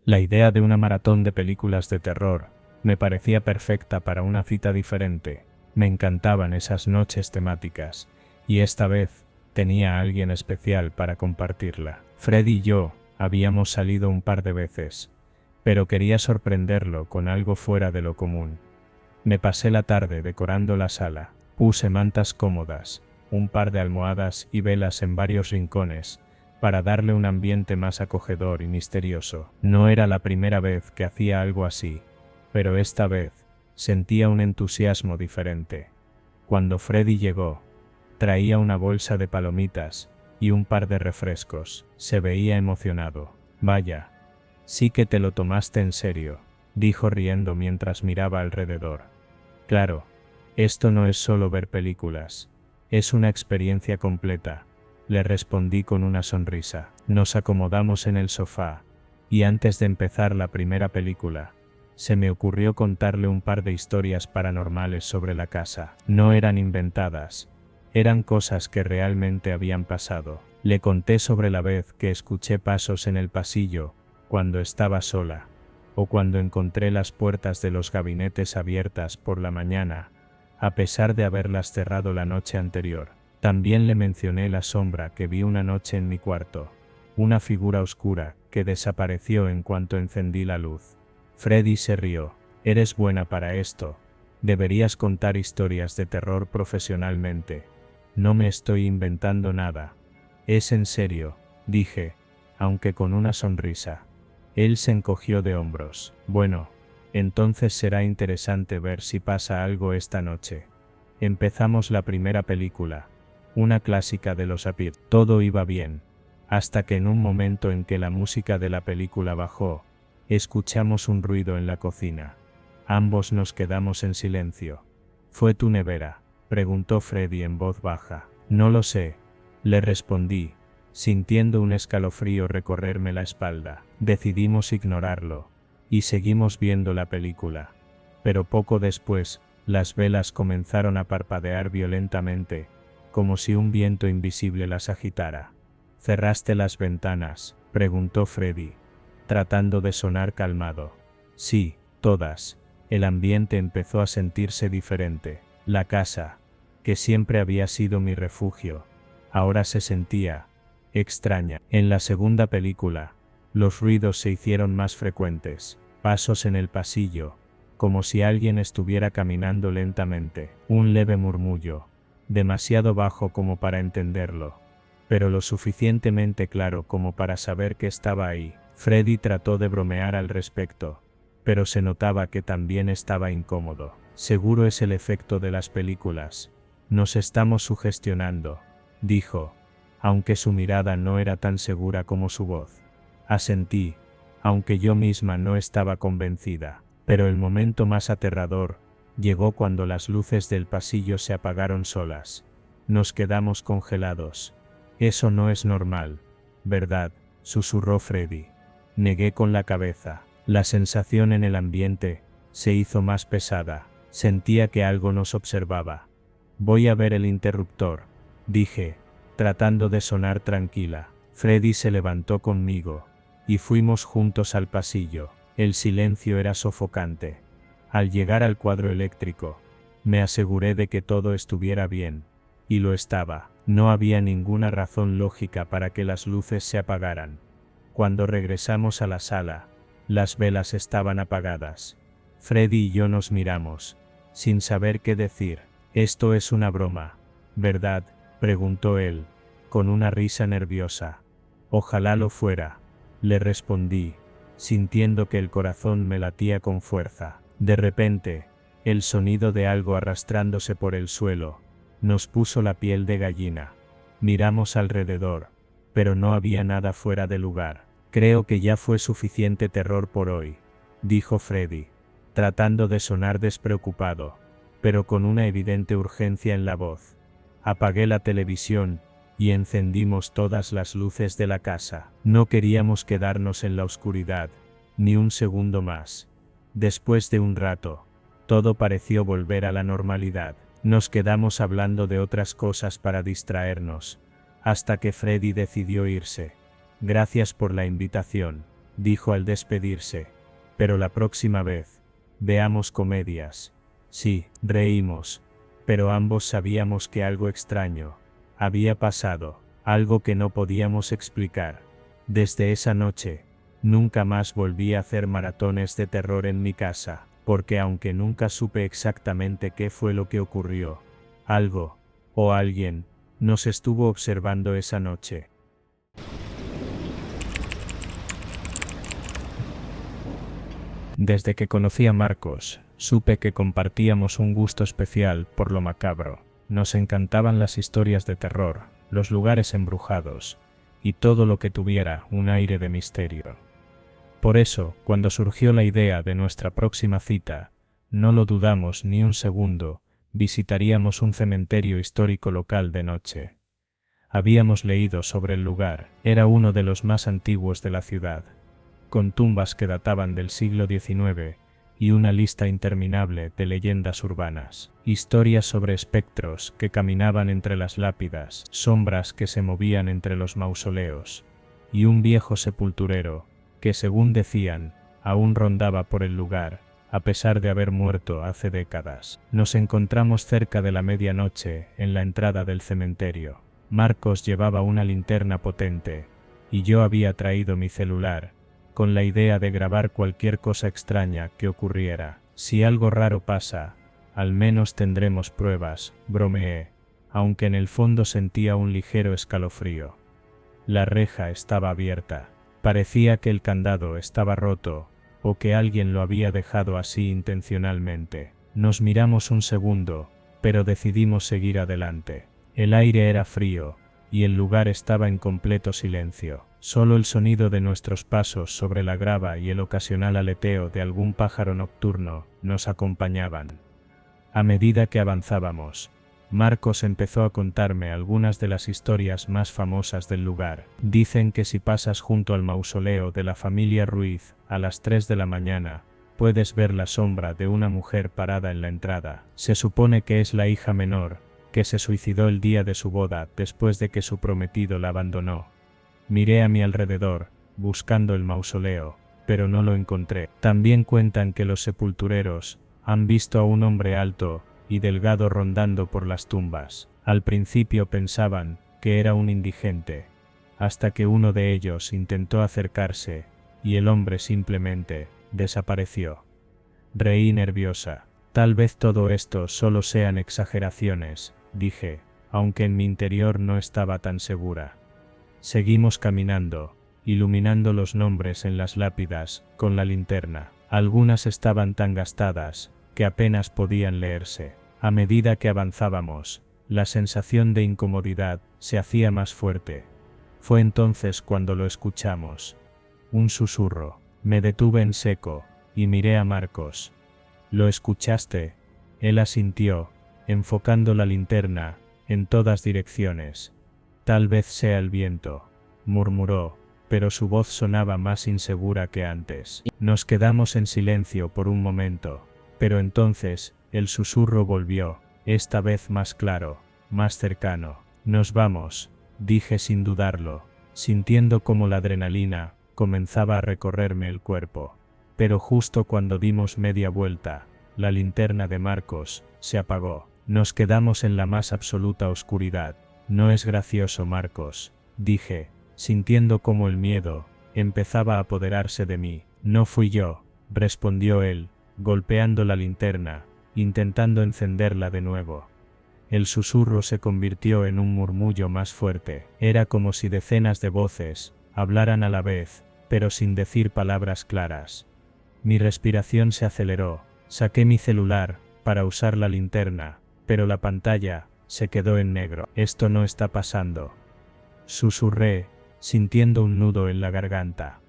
La idea de una maratón de películas de terror me parecía perfecta para una cita diferente. Me encantaban esas noches temáticas, y esta vez tenía a alguien especial para compartirla. Fred y yo habíamos salido un par de veces, pero quería sorprenderlo con algo fuera de lo común. Me pasé la tarde decorando la sala, puse mantas cómodas, un par de almohadas y velas en varios rincones, para darle un ambiente más acogedor y misterioso. No era la primera vez que hacía algo así, pero esta vez sentía un entusiasmo diferente. Cuando Freddy llegó, traía una bolsa de palomitas y un par de refrescos. Se veía emocionado. Vaya, sí que te lo tomaste en serio, dijo riendo mientras miraba alrededor. Claro, esto no es solo ver películas, es una experiencia completa, le respondí con una sonrisa. Nos acomodamos en el sofá, y antes de empezar la primera película, se me ocurrió contarle un par de historias paranormales sobre la casa. No eran inventadas, eran cosas que realmente habían pasado. Le conté sobre la vez que escuché pasos en el pasillo, cuando estaba sola, o cuando encontré las puertas de los gabinetes abiertas por la mañana, a pesar de haberlas cerrado la noche anterior. También le mencioné la sombra que vi una noche en mi cuarto, una figura oscura que desapareció en cuanto encendí la luz. Freddy se rió. Eres buena para esto. Deberías contar historias de terror profesionalmente. No me estoy inventando nada. Es en serio, dije, aunque con una sonrisa. Él se encogió de hombros. Bueno, entonces será interesante ver si pasa algo esta noche. Empezamos la primera película, una clásica de los Apir. Todo iba bien, hasta que en un momento en que la música de la película bajó, escuchamos un ruido en la cocina. Ambos nos quedamos en silencio. ¿Fue tu nevera?, preguntó Freddy en voz baja. No lo sé, le respondí, sintiendo un escalofrío recorrerme la espalda. Decidimos ignorarlo, y seguimos viendo la película. Pero poco después, las velas comenzaron a parpadear violentamente, como si un viento invisible las agitara. ¿Cerraste las ventanas?, preguntó Freddy, tratando de sonar calmado. Sí, todas. El ambiente empezó a sentirse diferente. La casa, que siempre había sido mi refugio, ahora se sentía extraña. En la segunda película, los ruidos se hicieron más frecuentes, pasos en el pasillo, como si alguien estuviera caminando lentamente, un leve murmullo, demasiado bajo como para entenderlo, pero lo suficientemente claro como para saber que estaba ahí. Freddy trató de bromear al respecto, pero se notaba que también estaba incómodo. Seguro es el efecto de las películas. Nos estamos sugestionando, dijo, aunque su mirada no era tan segura como su voz. Asentí, aunque yo misma no estaba convencida. Pero el momento más aterrador llegó cuando las luces del pasillo se apagaron solas. Nos quedamos congelados. Eso no es normal, ¿verdad?, susurró Freddy. Negué con la cabeza. La sensación en el ambiente se hizo más pesada. Sentía que algo nos observaba. Voy a ver el interruptor, dije, tratando de sonar tranquila. Freddy se levantó conmigo, y fuimos juntos al pasillo. El silencio era sofocante. Al llegar al cuadro eléctrico, me aseguré de que todo estuviera bien, y lo estaba. No había ninguna razón lógica para que las luces se apagaran. Cuando regresamos a la sala, las velas estaban apagadas. Freddy y yo nos miramos, sin saber qué decir. Esto es una broma, ¿verdad?, preguntó él, con una risa nerviosa. Ojalá lo fuera, le respondí, sintiendo que el corazón me latía con fuerza. De repente, el sonido de algo arrastrándose por el suelo nos puso la piel de gallina. Miramos alrededor, pero no había nada fuera de lugar. Creo que ya fue suficiente terror por hoy, dijo Freddy, tratando de sonar despreocupado, pero con una evidente urgencia en la voz. Apagué la televisión y encendimos todas las luces de la casa. No queríamos quedarnos en la oscuridad, ni un segundo más. Después de un rato, todo pareció volver a la normalidad. Nos quedamos hablando de otras cosas para distraernos, hasta que Freddy decidió irse. Gracias por la invitación, dijo al despedirse. Pero la próxima vez, veamos comedias. Sí, reímos. Pero ambos sabíamos que algo extraño había pasado, algo que no podíamos explicar. Desde esa noche, nunca más volví a hacer maratones de terror en mi casa, porque aunque nunca supe exactamente qué fue lo que ocurrió, algo, o alguien, nos estuvo observando esa noche. Desde que conocí a Marcos, supe que compartíamos un gusto especial por lo macabro. Nos encantaban las historias de terror, los lugares embrujados, y todo lo que tuviera un aire de misterio. Por eso, cuando surgió la idea de nuestra próxima cita, no lo dudamos ni un segundo, visitaríamos un cementerio histórico local de noche. Habíamos leído sobre el lugar, era uno de los más antiguos de la ciudad, con tumbas que databan del siglo XIX, y una lista interminable de leyendas urbanas, historias sobre espectros que caminaban entre las lápidas, sombras que se movían entre los mausoleos, y un viejo sepulturero, que según decían, aún rondaba por el lugar, a pesar de haber muerto hace décadas. Nos encontramos cerca de la medianoche, en la entrada del cementerio. Marcos llevaba una linterna potente, y yo había traído mi celular, con la idea de grabar cualquier cosa extraña que ocurriera. Si algo raro pasa, al menos tendremos pruebas, bromeé, aunque en el fondo sentía un ligero escalofrío. La reja estaba abierta. Parecía que el candado estaba roto, o que alguien lo había dejado así intencionalmente. Nos miramos un segundo, pero decidimos seguir adelante. El aire era frío, y el lugar estaba en completo silencio. Solo el sonido de nuestros pasos sobre la grava y el ocasional aleteo de algún pájaro nocturno nos acompañaban. A medida que avanzábamos, Marcos empezó a contarme algunas de las historias más famosas del lugar. Dicen que si pasas junto al mausoleo de la familia Ruiz a las 3 de la mañana, puedes ver la sombra de una mujer parada en la entrada. Se supone que es la hija menor, que se suicidó el día de su boda después de que su prometido la abandonó. Miré a mi alrededor, buscando el mausoleo, pero no lo encontré. También cuentan que los sepultureros han visto a un hombre alto y delgado rondando por las tumbas. Al principio pensaban que era un indigente, hasta que uno de ellos intentó acercarse, y el hombre simplemente desapareció. Reí nerviosa. Tal vez todo esto solo sean exageraciones, dije, aunque en mi interior no estaba tan segura. Seguimos caminando, iluminando los nombres en las lápidas con la linterna. Algunas estaban tan gastadas que apenas podían leerse. A medida que avanzábamos, la sensación de incomodidad se hacía más fuerte. Fue entonces cuando lo escuchamos. Un susurro. Me detuve en seco, y miré a Marcos. ¿Lo escuchaste? Él asintió, enfocando la linterna en todas direcciones. Tal vez sea el viento, murmuró, pero su voz sonaba más insegura que antes. Nos quedamos en silencio por un momento, pero entonces, el susurro volvió, esta vez más claro, más cercano. Nos vamos, dije sin dudarlo, sintiendo como la adrenalina comenzaba a recorrerme el cuerpo. Pero justo cuando dimos media vuelta, la linterna de Marcos se apagó. Nos quedamos en la más absoluta oscuridad. No es gracioso, Marcos, dije, sintiendo como el miedo empezaba a apoderarse de mí. No fui yo, respondió él, golpeando la linterna, intentando encenderla de nuevo. El susurro se convirtió en un murmullo más fuerte. Era como si decenas de voces hablaran a la vez, pero sin decir palabras claras. Mi respiración se aceleró. Saqué mi celular para usar la linterna, pero la pantalla se quedó en negro. Esto no está pasando. Susurré, sintiendo un nudo en la garganta.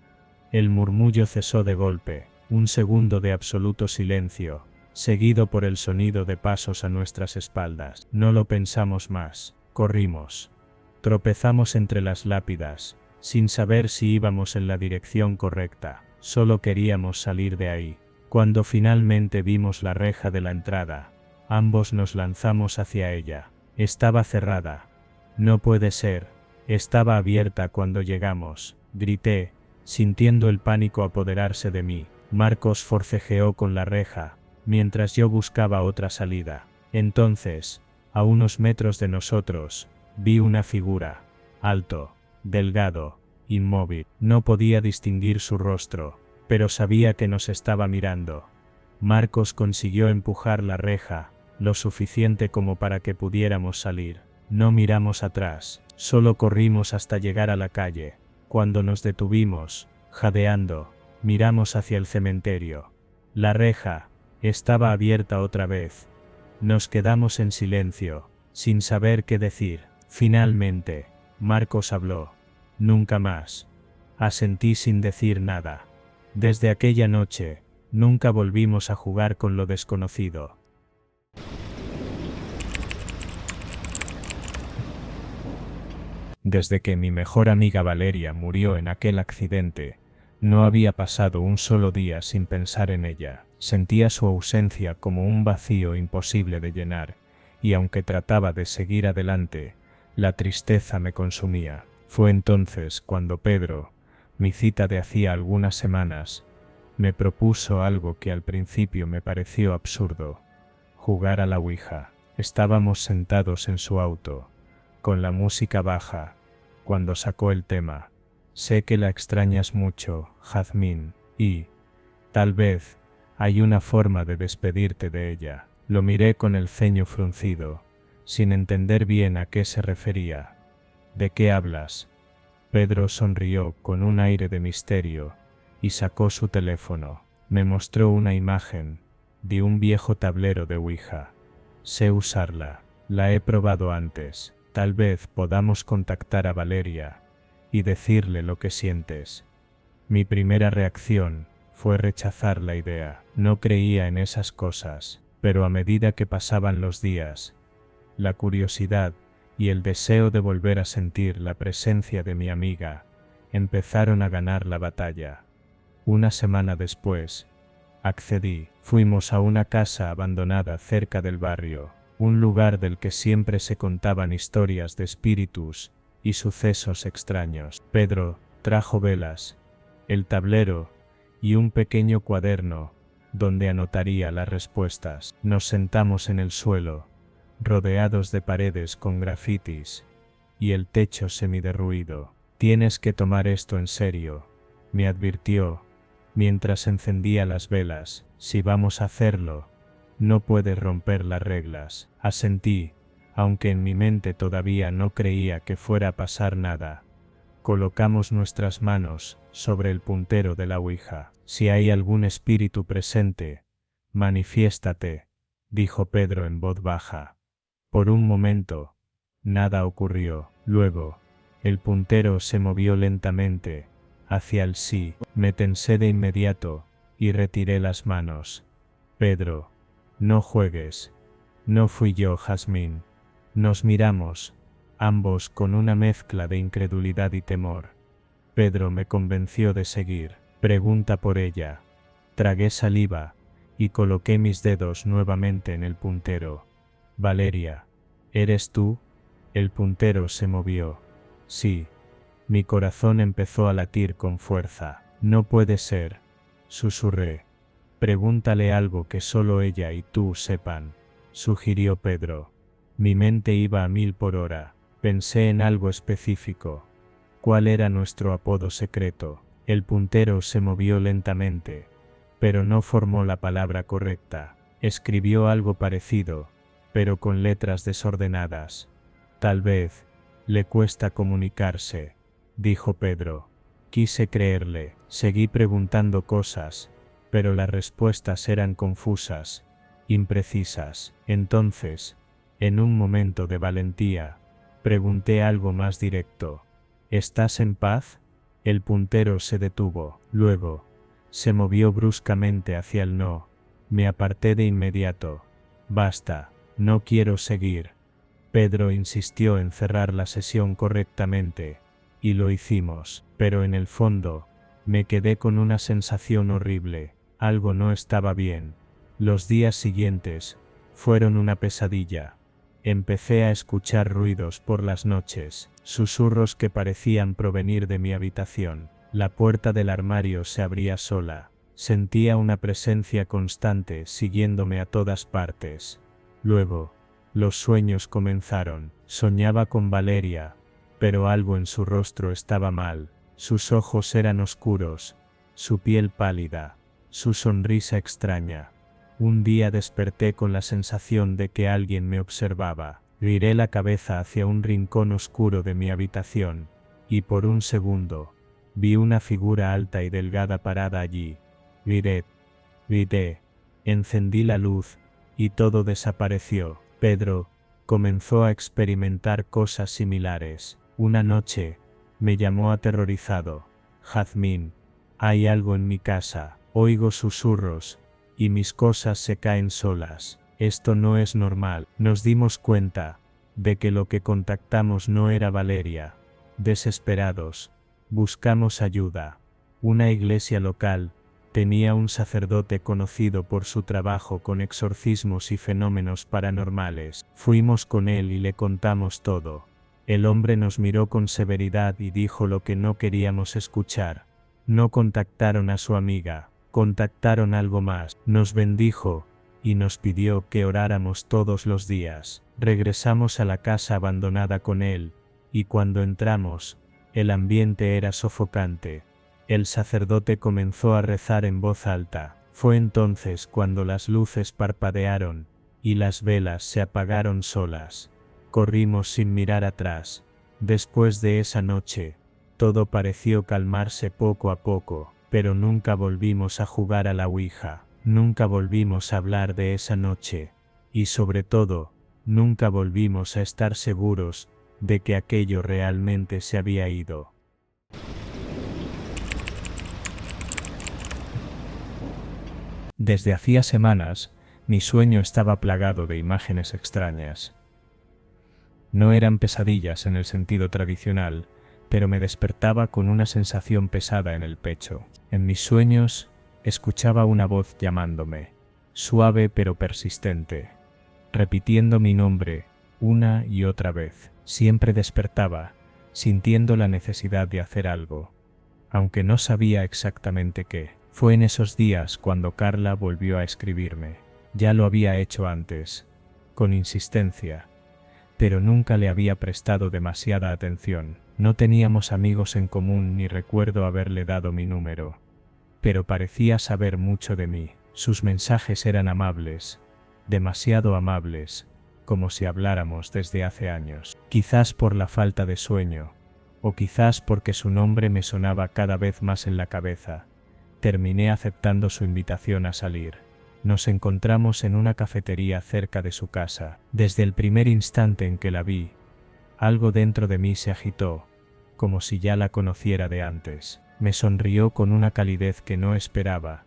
El murmullo cesó de golpe. Un segundo de absoluto silencio, seguido por el sonido de pasos a nuestras espaldas. No lo pensamos más. Corrimos. Tropezamos entre las lápidas, sin saber si íbamos en la dirección correcta. Solo queríamos salir de ahí. Cuando finalmente vimos la reja de la entrada, ambos nos lanzamos hacia ella. Estaba cerrada. No puede ser. Estaba abierta cuando llegamos, grité, Sintiendo el pánico apoderarse de mí, Marcos forcejeó con la reja, mientras yo buscaba otra salida. Entonces, a unos metros de nosotros, vi una figura, alto, delgado, inmóvil. No podía distinguir su rostro, pero sabía que nos estaba mirando. Marcos consiguió empujar la reja, lo suficiente como para que pudiéramos salir. No miramos atrás, solo corrimos hasta llegar a la calle. Cuando nos detuvimos, jadeando, miramos hacia el cementerio. La reja estaba abierta otra vez. Nos quedamos en silencio, sin saber qué decir. Finalmente, Marcos habló. Nunca más. Asentí sin decir nada. Desde aquella noche, nunca volvimos a jugar con lo desconocido. Desde que mi mejor amiga Valeria murió en aquel accidente, no había pasado un solo día sin pensar en ella. Sentía su ausencia como un vacío imposible de llenar, y aunque trataba de seguir adelante, la tristeza me consumía. Fue entonces cuando Pedro, mi cita de hacía algunas semanas, me propuso algo que al principio me pareció absurdo: jugar a la Ouija. Estábamos sentados en su auto, con la música baja, cuando sacó el tema. Sé que la extrañas mucho, Jazmín, y, tal vez, hay una forma de despedirte de ella. Lo miré con el ceño fruncido, sin entender bien a qué se refería. ¿De qué hablas? Pedro sonrió con un aire de misterio, y sacó su teléfono. Me mostró una imagen de un viejo tablero de Ouija. Sé usarla, la he probado antes. Tal vez podamos contactar a Valeria y decirle lo que sientes. Mi primera reacción fue rechazar la idea. No creía en esas cosas, pero a medida que pasaban los días, la curiosidad y el deseo de volver a sentir la presencia de mi amiga empezaron a ganar la batalla. Una semana después, accedí. Fuimos a una casa abandonada cerca del barrio, un lugar del que siempre se contaban historias de espíritus y sucesos extraños. Pedro trajo velas, el tablero y un pequeño cuaderno donde anotaría las respuestas. Nos sentamos en el suelo, rodeados de paredes con grafitis y el techo semiderruido. Tienes que tomar esto en serio, me advirtió, mientras encendía las velas. Si vamos a hacerlo, no puedes romper las reglas. Asentí, aunque en mi mente todavía no creía que fuera a pasar nada. Colocamos nuestras manos sobre el puntero de la Ouija. Si hay algún espíritu presente, manifiéstate, dijo Pedro en voz baja. Por un momento, nada ocurrió. Luego, el puntero se movió lentamente hacia el sí. Me tensé de inmediato y retiré las manos. Pedro, no juegues. No fui yo, Jazmín. Nos miramos, ambos con una mezcla de incredulidad y temor. Pedro me convenció de seguir. Pregunta por ella. Tragué saliva y coloqué mis dedos nuevamente en el puntero. Valeria, ¿eres tú? El puntero se movió. Sí. Mi corazón empezó a latir con fuerza. No puede ser, susurré. Pregúntale algo que solo ella y tú sepan, sugirió Pedro. Mi mente iba a 1000 por hora. Pensé en algo específico. ¿Cuál era nuestro apodo secreto? El puntero se movió lentamente, pero no formó la palabra correcta. Escribió algo parecido, pero con letras desordenadas. Tal vez le cuesta comunicarse, dijo Pedro. Quise creerle. Seguí preguntando cosas, pero las respuestas eran confusas, imprecisas. Entonces, en un momento de valentía, pregunté algo más directo. ¿Estás en paz? El puntero se detuvo. Luego, se movió bruscamente hacia el no. Me aparté de inmediato. Basta, no quiero seguir. Pedro insistió en cerrar la sesión correctamente, y lo hicimos, pero en el fondo, me quedé con una sensación horrible. Algo no estaba bien. Los días siguientes fueron una pesadilla. Empecé a escuchar ruidos por las noches, susurros que parecían provenir de mi habitación. La puerta del armario se abría sola. Sentía una presencia constante siguiéndome a todas partes. Luego, los sueños comenzaron. Soñaba con Valeria, pero algo en su rostro estaba mal. Sus ojos eran oscuros, su piel pálida, su sonrisa extraña. Un día desperté con la sensación de que alguien me observaba. Giré la cabeza hacia un rincón oscuro de mi habitación, y por un segundo, vi una figura alta y delgada parada allí. Grité, encendí la luz, y todo desapareció. Pedro comenzó a experimentar cosas similares. Una noche, me llamó aterrorizado. Jazmín, hay algo en mi casa. Oigo susurros, y mis cosas se caen solas. Esto no es normal. Nos dimos cuenta de que lo que contactamos no era Valeria. Desesperados, buscamos ayuda. Una iglesia local tenía un sacerdote conocido por su trabajo con exorcismos y fenómenos paranormales. Fuimos con él y le contamos todo. El hombre nos miró con severidad y dijo lo que no queríamos escuchar. No contactaron a su amiga, contactaron algo más. Nos bendijo y nos pidió que oráramos todos los días. Regresamos a la casa abandonada con él, y cuando entramos, el ambiente era sofocante. El sacerdote comenzó a rezar en voz alta. Fue entonces cuando las luces parpadearon, y las velas se apagaron solas. Corrimos sin mirar atrás. Después de esa noche, todo pareció calmarse poco a poco, pero nunca volvimos a jugar a la Ouija, nunca volvimos a hablar de esa noche, y sobre todo, nunca volvimos a estar seguros de que aquello realmente se había ido. Desde hacía semanas, mi sueño estaba plagado de imágenes extrañas. No eran pesadillas en el sentido tradicional, pero me despertaba con una sensación pesada en el pecho. En mis sueños, escuchaba una voz llamándome, suave pero persistente, repitiendo mi nombre una y otra vez. Siempre despertaba, sintiendo la necesidad de hacer algo, aunque no sabía exactamente qué. Fue en esos días cuando Carla volvió a escribirme. Ya lo había hecho antes, con insistencia, pero nunca le había prestado demasiada atención. No teníamos amigos en común ni recuerdo haberle dado mi número, pero parecía saber mucho de mí. Sus mensajes eran amables, demasiado amables, como si habláramos desde hace años. Quizás por la falta de sueño, o quizás porque su nombre me sonaba cada vez más en la cabeza, terminé aceptando su invitación a salir. Nos encontramos en una cafetería cerca de su casa. Desde el primer instante en que la vi, algo dentro de mí se agitó, como si ya la conociera de antes. Me sonrió con una calidez que no esperaba,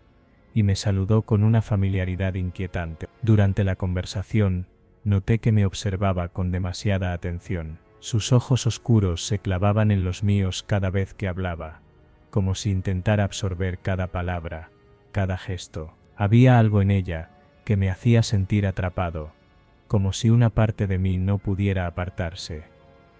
y me saludó con una familiaridad inquietante. Durante la conversación, noté que me observaba con demasiada atención. Sus ojos oscuros se clavaban en los míos cada vez que hablaba, como si intentara absorber cada palabra, cada gesto. Había algo en ella que me hacía sentir atrapado, como si una parte de mí no pudiera apartarse.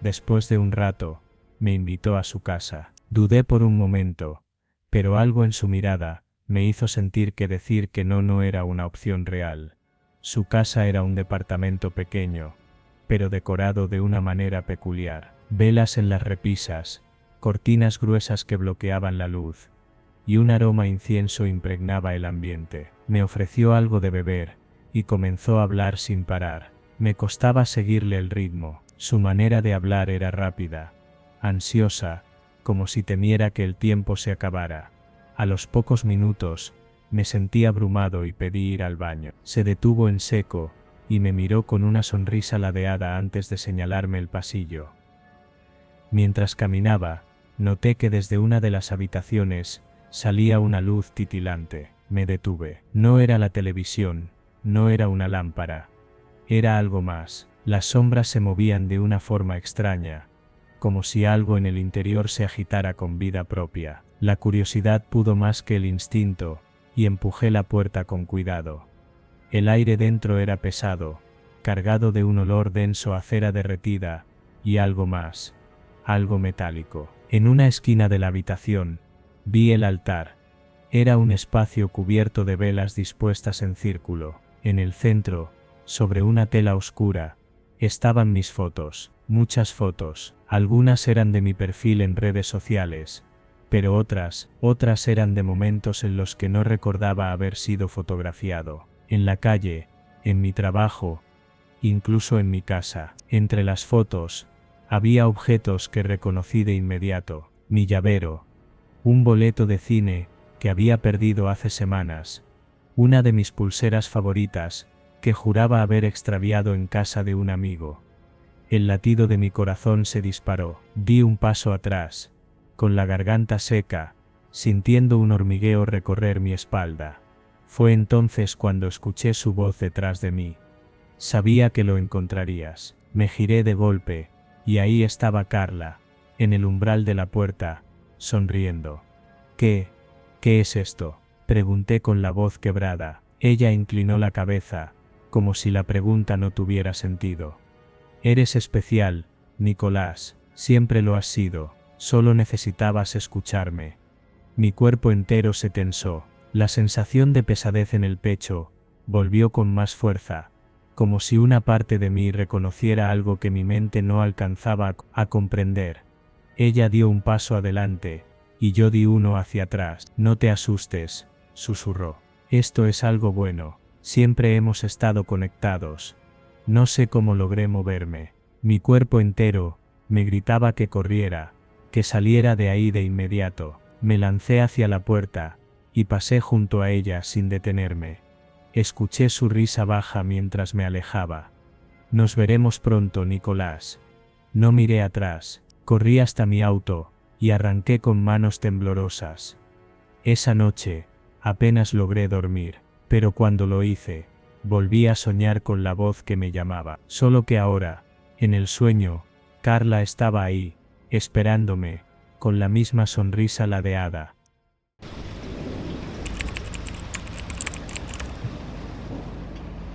Después de un rato, me invitó a su casa. Dudé por un momento, pero algo en su mirada me hizo sentir que decir que no era una opción real. Su casa era un departamento pequeño, pero decorado de una manera peculiar. Velas en las repisas, cortinas gruesas que bloqueaban la luz, y un aroma a incienso impregnaba el ambiente. Me ofreció algo de beber, y comenzó a hablar sin parar. Me costaba seguirle el ritmo. Su manera de hablar era rápida, ansiosa, como si temiera que el tiempo se acabara. A los pocos minutos, me sentí abrumado y pedí ir al baño. Se detuvo en seco, y me miró con una sonrisa ladeada antes de señalarme el pasillo. Mientras caminaba, noté que desde una de las habitaciones salía una luz titilante. Me detuve. No era la televisión, no era una lámpara. Era algo más. Las sombras se movían de una forma extraña, como si algo en el interior se agitara con vida propia. La curiosidad pudo más que el instinto, y empujé la puerta con cuidado. El aire dentro era pesado, cargado de un olor denso a cera derretida, y algo más, algo metálico. En una esquina de la habitación, Vi el altar. Era un espacio cubierto de velas dispuestas en círculo. En el centro, sobre una tela oscura, estaban mis fotos, muchas fotos. Algunas eran de mi perfil en redes sociales, pero otras eran de momentos en los que no recordaba haber sido fotografiado. En la calle, en mi trabajo, incluso en mi casa. Entre las fotos, había objetos que reconocí de inmediato. Mi llavero, un boleto de cine que había perdido hace semanas, una de mis pulseras favoritas que juraba haber extraviado en casa de un amigo. El latido de mi corazón se disparó. Di un paso atrás, con la garganta seca, sintiendo un hormigueo recorrer mi espalda. Fue entonces cuando escuché su voz detrás de mí. Sabía que lo encontrarías. Me giré de golpe, y ahí estaba Carla, en el umbral de la puerta, sonriendo. ¿Qué es esto?, pregunté con la voz quebrada. Ella inclinó la cabeza, como si la pregunta no tuviera sentido. Eres especial, Nicolás, siempre lo has sido, solo necesitabas escucharme. Mi cuerpo entero se tensó, la sensación de pesadez en el pecho volvió con más fuerza, como si una parte de mí reconociera algo que mi mente no alcanzaba a comprender. Ella dio un paso adelante, y yo di uno hacia atrás. No te asustes, susurró. Esto es algo bueno, siempre hemos estado conectados. No sé cómo logré moverme. Mi cuerpo entero me gritaba que corriera, que saliera de ahí de inmediato. Me lancé hacia la puerta, y pasé junto a ella sin detenerme. Escuché su risa baja mientras me alejaba. Nos veremos pronto, Nicolás. No miré atrás, corrí hasta mi auto, y arranqué con manos temblorosas. Esa noche, apenas logré dormir, pero cuando lo hice, volví a soñar con la voz que me llamaba. Solo que ahora, en el sueño, Carla estaba ahí, esperándome, con la misma sonrisa ladeada.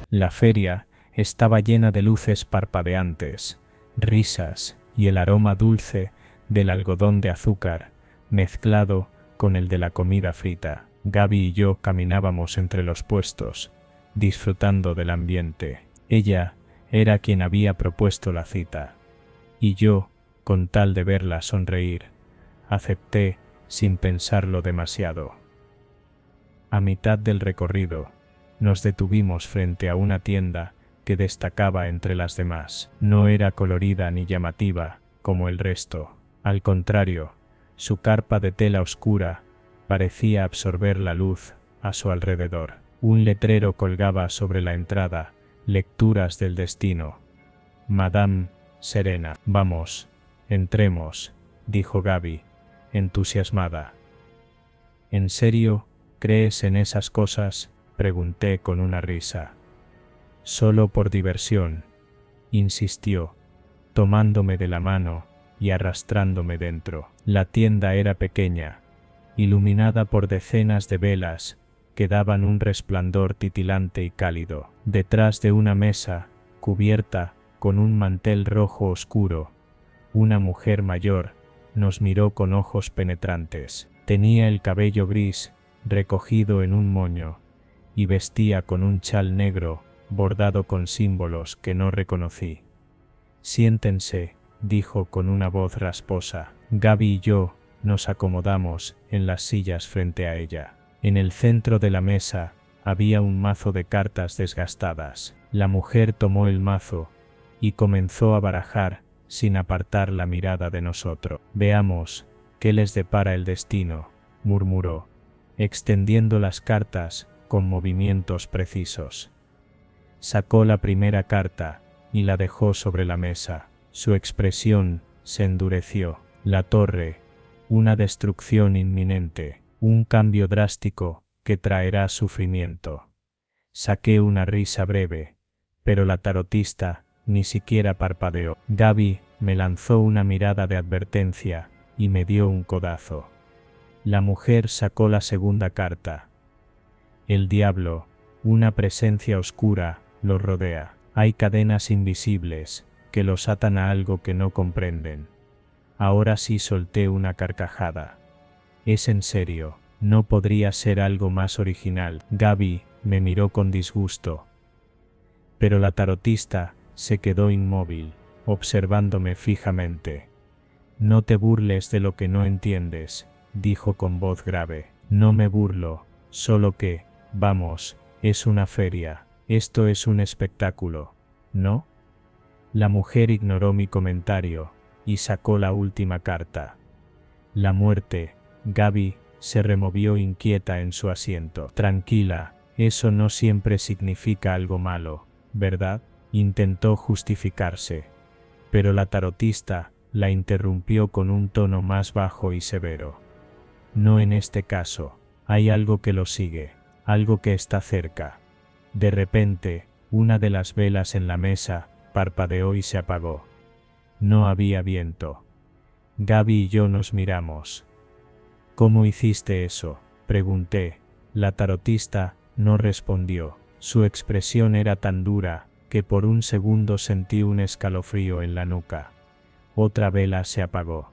La feria estaba llena de luces parpadeantes, risas y el aroma dulce del algodón de azúcar, mezclado con el de la comida frita. Gaby y yo caminábamos entre los puestos, disfrutando del ambiente. Ella era quien había propuesto la cita. Y yo, con tal de verla sonreír, acepté sin pensarlo demasiado. A mitad del recorrido, nos detuvimos frente a una tienda que destacaba entre las demás. No era colorida ni llamativa, como el resto. Al contrario, su carpa de tela oscura parecía absorber la luz a su alrededor. Un letrero colgaba sobre la entrada, lecturas del destino. Madame Serena. Vamos, entremos, dijo Gaby, entusiasmada. ¿En serio crees en esas cosas?, pregunté con una risa. Solo por diversión, insistió, tomándome de la mano y arrastrándome dentro. La tienda era pequeña, iluminada por decenas de velas que daban un resplandor titilante y cálido. Detrás de una mesa, cubierta con un mantel rojo oscuro, una mujer mayor nos miró con ojos penetrantes. Tenía el cabello gris, recogido en un moño, y vestía con un chal negro, bordado con símbolos que no reconocí. Siéntense, dijo con una voz rasposa. Gaby y yo nos acomodamos en las sillas frente a ella. En el centro de la mesa había un mazo de cartas desgastadas. La mujer tomó el mazo y comenzó a barajar sin apartar la mirada de nosotros. Veamos qué les depara el destino, murmuró, extendiendo las cartas con movimientos precisos. Sacó la primera carta y la dejó sobre la mesa. Su expresión se endureció. La torre, una destrucción inminente, un cambio drástico que traerá sufrimiento. Saqué una risa breve, pero la tarotista ni siquiera parpadeó. Gaby me lanzó una mirada de advertencia y me dio un codazo. La mujer sacó la segunda carta. El diablo, una presencia oscura, los rodea. Hay cadenas invisibles que los atan a algo que no comprenden. Ahora sí solté una carcajada. Es en serio, no podría ser algo más original. Gaby me miró con disgusto. Pero la tarotista se quedó inmóvil, observándome fijamente. No te burles de lo que no entiendes, dijo con voz grave. No me burlo, solo que, vamos, es una feria, esto es un espectáculo, ¿no? La mujer ignoró mi comentario y sacó la última carta. La muerte. Gaby se removió inquieta en su asiento. Tranquila, eso no siempre significa algo malo, ¿verdad? Intentó justificarse. Pero la tarotista la interrumpió con un tono más bajo y severo. No en este caso, hay algo que lo sigue, algo que está cerca. De repente, una de las velas en la mesa parpadeó y se apagó. No había viento. Gaby y yo nos miramos. ¿Cómo hiciste eso?, pregunté. La tarotista no respondió. Su expresión era tan dura que por un segundo sentí un escalofrío en la nuca. Otra vela se apagó.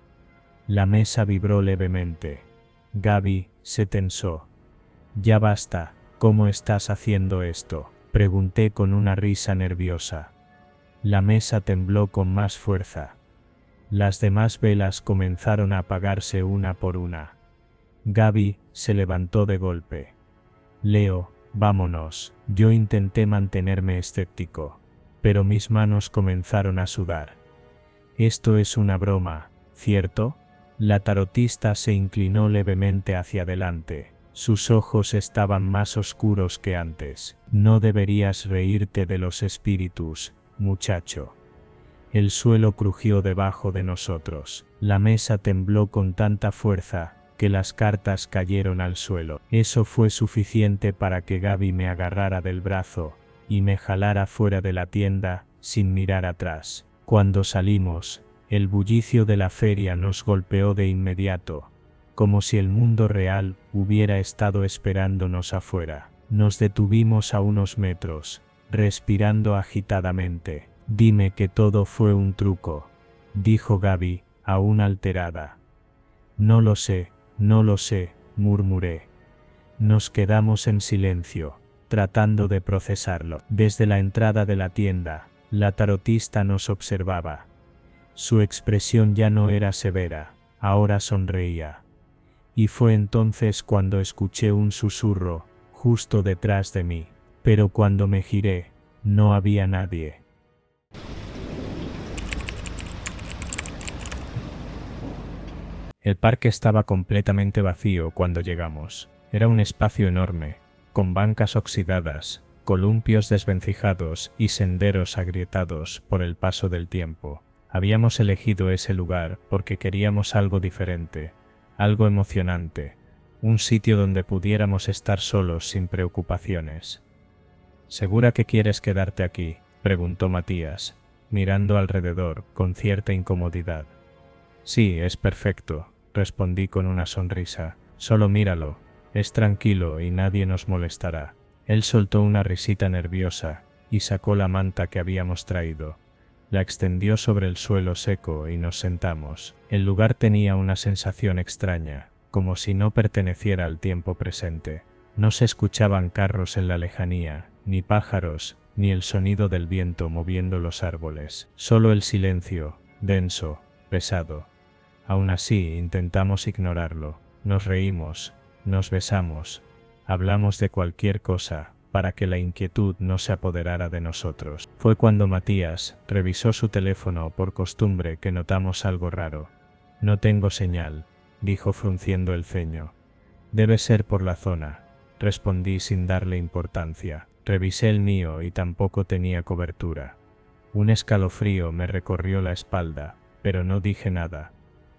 La mesa vibró levemente. Gaby se tensó. Ya basta, ¿cómo estás haciendo esto?, pregunté con una risa nerviosa. La mesa tembló con más fuerza. Las demás velas comenzaron a apagarse una por una. Gaby se levantó de golpe. Leo, vámonos. Yo intenté mantenerme escéptico, pero mis manos comenzaron a sudar. Esto es una broma, ¿cierto? La tarotista se inclinó levemente hacia adelante. Sus ojos estaban más oscuros que antes. No deberías reírte de los espíritus, muchacho. El suelo crujió debajo de nosotros. La mesa tembló con tanta fuerza que las cartas cayeron al suelo. Eso fue suficiente para que Gaby me agarrara del brazo y me jalara fuera de la tienda sin mirar atrás. Cuando salimos, el bullicio de la feria nos golpeó de inmediato, como si el mundo real hubiera estado esperándonos afuera. Nos detuvimos a unos metros, respirando agitadamente. Dime que todo fue un truco, dijo Gaby, aún alterada. No lo sé, murmuré. Nos quedamos en silencio, tratando de procesarlo. Desde la entrada de la tienda, la tarotista nos observaba. Su expresión ya no era severa, ahora sonreía. Y fue entonces cuando escuché un susurro, justo detrás de mí. Pero cuando me giré, no había nadie. El parque estaba completamente vacío cuando llegamos. Era un espacio enorme, con bancas oxidadas, columpios desvencijados y senderos agrietados por el paso del tiempo. Habíamos elegido ese lugar porque queríamos algo diferente, algo emocionante, un sitio donde pudiéramos estar solos sin preocupaciones. ¿Segura que quieres quedarte aquí?, preguntó Matías, mirando alrededor con cierta incomodidad. Sí, es perfecto, respondí con una sonrisa. Solo míralo, es tranquilo y nadie nos molestará. Él soltó una risita nerviosa y sacó la manta que habíamos traído. La extendió sobre el suelo seco y nos sentamos. El lugar tenía una sensación extraña, como si no perteneciera al tiempo presente. No se escuchaban carros en la lejanía, ni pájaros, ni el sonido del viento moviendo los árboles. Solo el silencio, denso, pesado. Aún así, intentamos ignorarlo. Nos reímos, nos besamos, hablamos de cualquier cosa, para que la inquietud no se apoderara de nosotros. Fue cuando Matías revisó su teléfono por costumbre que notamos algo raro. No tengo señal, dijo frunciendo el ceño. Debe ser por la zona, respondí sin darle importancia. Revisé el mío y tampoco tenía cobertura. Un escalofrío me recorrió la espalda, pero no dije nada.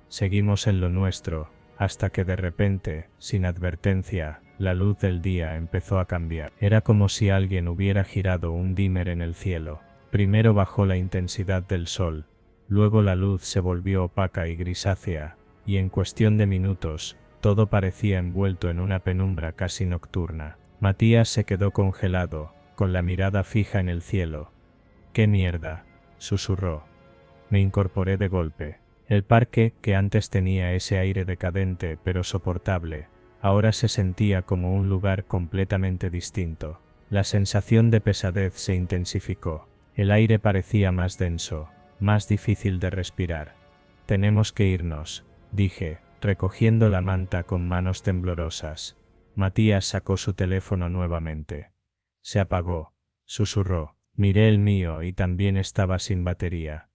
Seguimos en lo nuestro, hasta que de repente, sin advertencia, la luz del día empezó a cambiar. Era como si alguien hubiera girado un dimmer en el cielo. Primero bajó la intensidad del sol, luego la luz se volvió opaca y grisácea, y en cuestión de minutos, todo parecía envuelto en una penumbra casi nocturna. Matías se quedó congelado, con la mirada fija en el cielo. «¿Qué mierda?», susurró. Me incorporé de golpe. El parque, que antes tenía ese aire decadente pero soportable, ahora se sentía como un lugar completamente distinto. La sensación de pesadez se intensificó. El aire parecía más denso, más difícil de respirar. Tenemos que irnos, dije, recogiendo la manta con manos temblorosas. Matías sacó su teléfono nuevamente. Se apagó, susurró. Miré el mío y también estaba sin batería.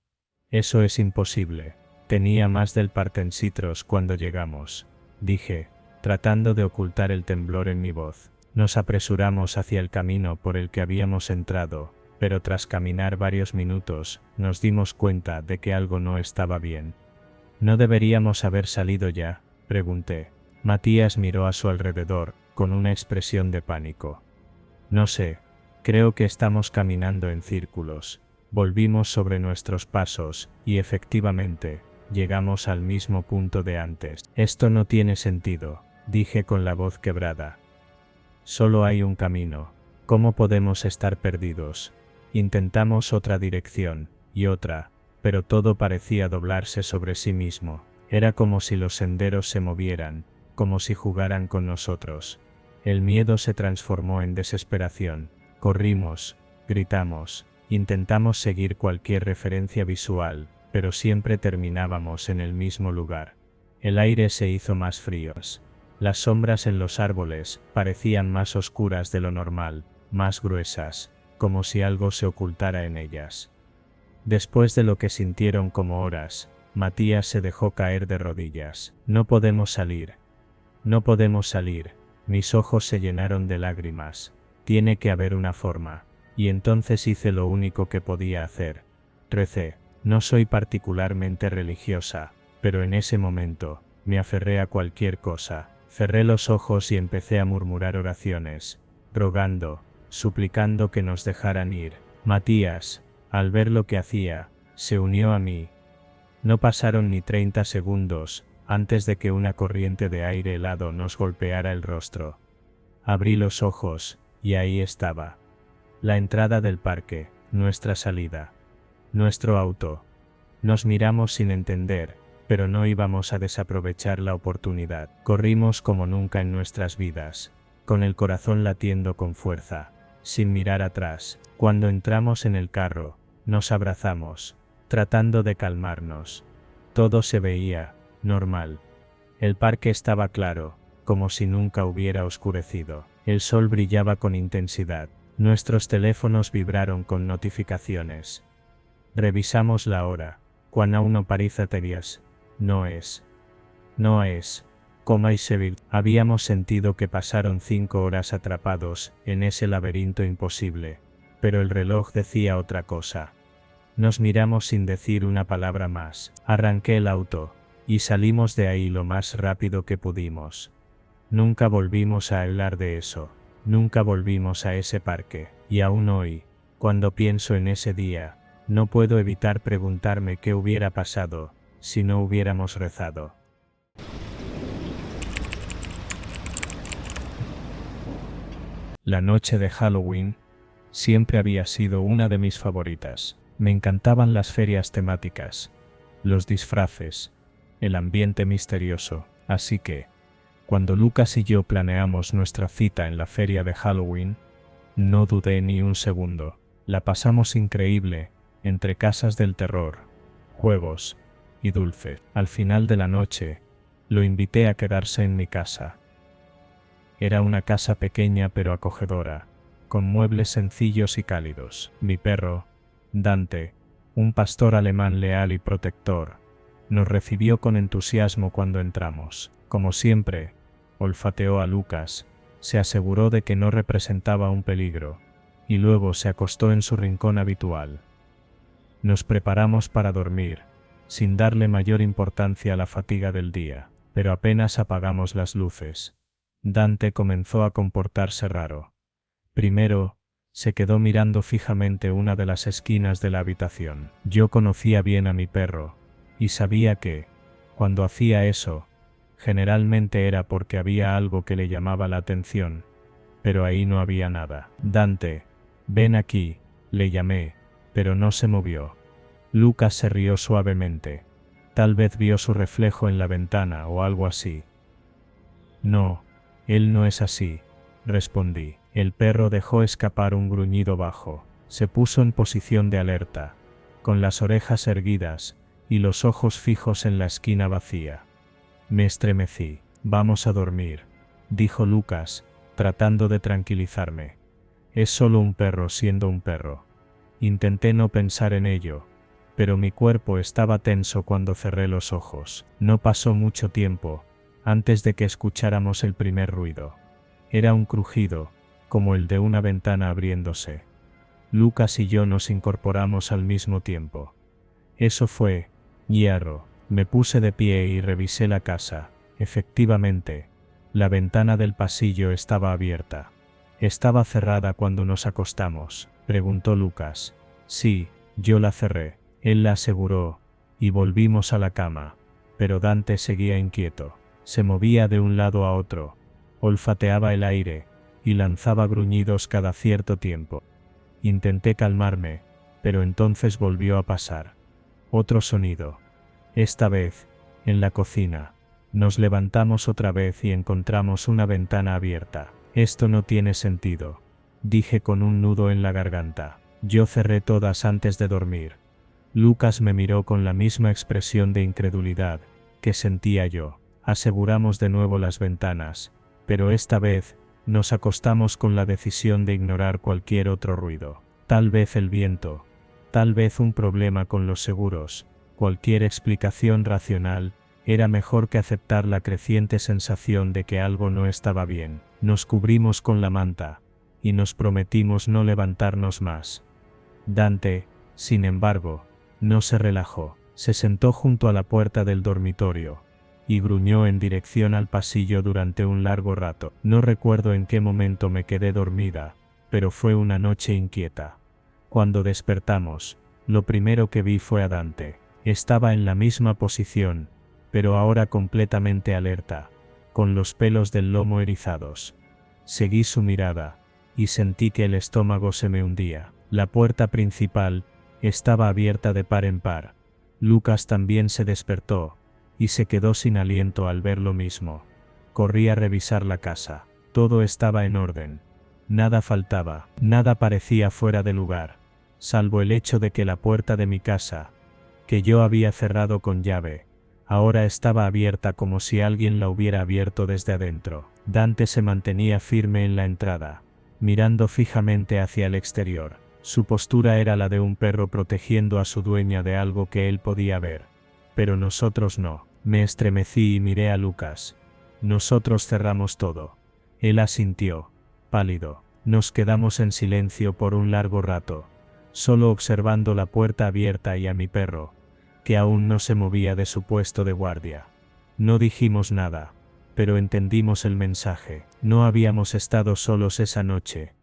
Eso es imposible. Tenía más del Partensitros cuando llegamos, dije, tratando de ocultar el temblor en mi voz. Nos apresuramos hacia el camino por el que habíamos entrado, pero tras caminar varios minutos, nos dimos cuenta de que algo no estaba bien. ¿No deberíamos haber salido ya?, pregunté. Matías miró a su alrededor, con una expresión de pánico. No sé, creo que estamos caminando en círculos. Volvimos sobre nuestros pasos, y efectivamente, llegamos al mismo punto de antes. Esto no tiene sentido, dije con la voz quebrada. Solo hay un camino. ¿Cómo podemos estar perdidos? Intentamos otra dirección, y otra, pero todo parecía doblarse sobre sí mismo. Era como si los senderos se movieran, como si jugaran con nosotros. El miedo se transformó en desesperación. Corrimos, gritamos, intentamos seguir cualquier referencia visual, pero siempre terminábamos en el mismo lugar. El aire se hizo más frío. Las sombras en los árboles parecían más oscuras de lo normal, más gruesas, como si algo se ocultara en ellas. Después de lo que sintieron como horas, Matías se dejó caer de rodillas. No podemos salir. No podemos salir. Mis ojos se llenaron de lágrimas. Tiene que haber una forma. Y entonces hice lo único que podía hacer. Recé. No soy particularmente religiosa, pero en ese momento, me aferré a cualquier cosa. Cerré los ojos y empecé a murmurar oraciones, rogando, suplicando que nos dejaran ir. Matías, al ver lo que hacía, se unió a mí. No pasaron ni 30 segundos, antes de que una corriente de aire helado nos golpeara el rostro. Abrí los ojos, y ahí estaba. La entrada del parque, nuestra salida. Nuestro auto. Nos miramos sin entender, pero no íbamos a desaprovechar la oportunidad. Corrimos como nunca en nuestras vidas, con el corazón latiendo con fuerza, sin mirar atrás. Cuando entramos en el carro, nos abrazamos, tratando de calmarnos. Todo se veía normal. El parque estaba claro, como si nunca hubiera oscurecido. El sol brillaba con intensidad. Nuestros teléfonos vibraron con notificaciones. Revisamos la hora. Quan aún no parece terías. No es. Coma y Seville. Habíamos sentido que pasaron 5 horas atrapados en ese laberinto imposible. Pero el reloj decía otra cosa. Nos miramos sin decir una palabra más. Arranqué el auto, y salimos de ahí lo más rápido que pudimos. Nunca volvimos a hablar de eso. Nunca volvimos a ese parque. Y aún hoy, cuando pienso en ese día, no puedo evitar preguntarme qué hubiera pasado si no hubiéramos rezado. La noche de Halloween siempre había sido una de mis favoritas. Me encantaban las ferias temáticas, los disfraces, el ambiente misterioso, así que, cuando Lucas y yo planeamos nuestra cita en la feria de Halloween, no dudé ni un segundo. La pasamos increíble, entre casas del terror, juegos y dulces. Al final de la noche, lo invité a quedarse en mi casa. Era una casa pequeña pero acogedora, con muebles sencillos y cálidos. Mi perro, Dante, un pastor alemán leal y protector, nos recibió con entusiasmo cuando entramos. Como siempre, olfateó a Lucas, se aseguró de que no representaba un peligro, y luego se acostó en su rincón habitual. Nos preparamos para dormir, sin darle mayor importancia a la fatiga del día, pero apenas apagamos las luces, Dante comenzó a comportarse raro. Primero, se quedó mirando fijamente una de las esquinas de la habitación. Yo conocía bien a mi perro, y sabía que, cuando hacía eso, generalmente era porque había algo que le llamaba la atención, pero ahí no había nada. Dante, ven aquí, le llamé, pero no se movió. Lucas se rió suavemente. Tal vez vio su reflejo en la ventana o algo así. No, él no es así, respondí. El perro dejó escapar un gruñido bajo. Se puso en posición de alerta, con las orejas erguidas y los ojos fijos en la esquina vacía. Me estremecí. Vamos a dormir, dijo Lucas, tratando de tranquilizarme. Es solo un perro siendo un perro. Intenté no pensar en ello, pero mi cuerpo estaba tenso cuando cerré los ojos. No pasó mucho tiempo antes de que escucháramos el primer ruido. Era un crujido, como el de una ventana abriéndose. Lucas y yo nos incorporamos al mismo tiempo. Eso fue hierro. Me puse de pie y revisé la casa. Efectivamente, la ventana del pasillo estaba abierta. ¿Estaba cerrada cuando nos acostamos?, preguntó Lucas. Sí, yo la cerré, él la aseguró, y volvimos a la cama. Pero Dante seguía inquieto. Se movía de un lado a otro, olfateaba el aire, y lanzaba gruñidos cada cierto tiempo. Intenté calmarme, pero entonces volvió a pasar. Otro sonido. Esta vez, en la cocina. Nos levantamos otra vez y encontramos una ventana abierta. Esto no tiene sentido, dije con un nudo en la garganta. Yo cerré todas antes de dormir. Lucas me miró con la misma expresión de incredulidad que sentía yo. Aseguramos de nuevo las ventanas, pero esta vez nos acostamos con la decisión de ignorar cualquier otro ruido. Tal vez el viento, tal vez un problema con los seguros, cualquier explicación racional era mejor que aceptar la creciente sensación de que algo no estaba bien. Nos cubrimos con la manta y nos prometimos no levantarnos más. Dante, sin embargo, no se relajó. Se sentó junto a la puerta del dormitorio y gruñó en dirección al pasillo durante un largo rato. No recuerdo en qué momento me quedé dormida, pero fue una noche inquieta. Cuando despertamos, lo primero que vi fue a Dante. Estaba en la misma posición, pero ahora completamente alerta, con los pelos del lomo erizados. Seguí su mirada, y sentí que el estómago se me hundía. La puerta principal estaba abierta de par en par. Lucas también se despertó, y se quedó sin aliento al ver lo mismo. Corrí a revisar la casa. Todo estaba en orden. Nada faltaba, nada parecía fuera de lugar, salvo el hecho de que la puerta de mi casa, que yo había cerrado con llave, ahora estaba abierta como si alguien la hubiera abierto desde adentro. Dante se mantenía firme en la entrada, mirando fijamente hacia el exterior. Su postura era la de un perro protegiendo a su dueña de algo que él podía ver. Pero nosotros no. Me estremecí y miré a Lucas. Nosotros cerramos todo. Él asintió, pálido. Nos quedamos en silencio por un largo rato, solo observando la puerta abierta y a mi perro, que aún no se movía de su puesto de guardia. No dijimos nada, pero entendimos el mensaje. No habíamos estado solos esa noche.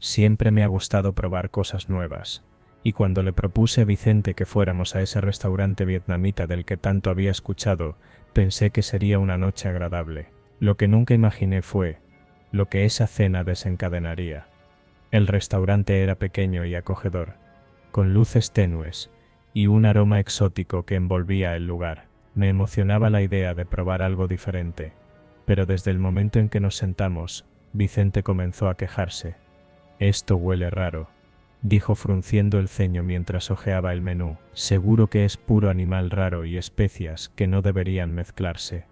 Siempre me ha gustado probar cosas nuevas, y cuando le propuse a Vicente que fuéramos a ese restaurante vietnamita del que tanto había escuchado, pensé que sería una noche agradable. Lo que nunca imaginé fue lo que esa cena desencadenaría. El restaurante era pequeño y acogedor, con luces tenues y un aroma exótico que envolvía el lugar. Me emocionaba la idea de probar algo diferente, pero desde el momento en que nos sentamos, Vicente comenzó a quejarse. «Esto huele raro», dijo frunciendo el ceño mientras hojeaba el menú. «Seguro que es puro animal raro y especias que no deberían mezclarse».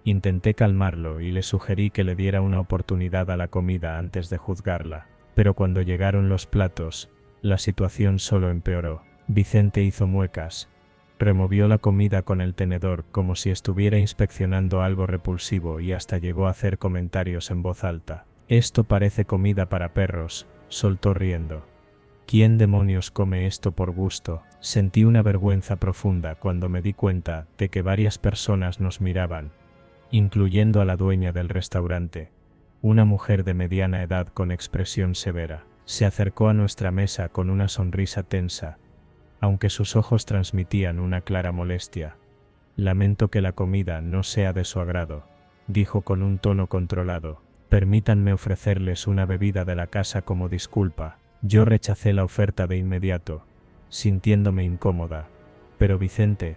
Intenté calmarlo y le sugerí que le diera una oportunidad a la comida antes de juzgarla, pero cuando llegaron los platos, la situación solo empeoró. Vicente hizo muecas, removió la comida con el tenedor como si estuviera inspeccionando algo repulsivo y hasta llegó a hacer comentarios en voz alta. «Esto parece comida para perros», soltó riendo. «¿Quién demonios come esto por gusto?». Sentí una vergüenza profunda cuando me di cuenta de que varias personas nos miraban, incluyendo a la dueña del restaurante, una mujer de mediana edad con expresión severa. Se acercó a nuestra mesa con una sonrisa tensa, aunque sus ojos transmitían una clara molestia. «Lamento que la comida no sea de su agrado», dijo con un tono controlado. «Permítanme ofrecerles una bebida de la casa como disculpa». Yo rechacé la oferta de inmediato, sintiéndome incómoda. Pero Vicente,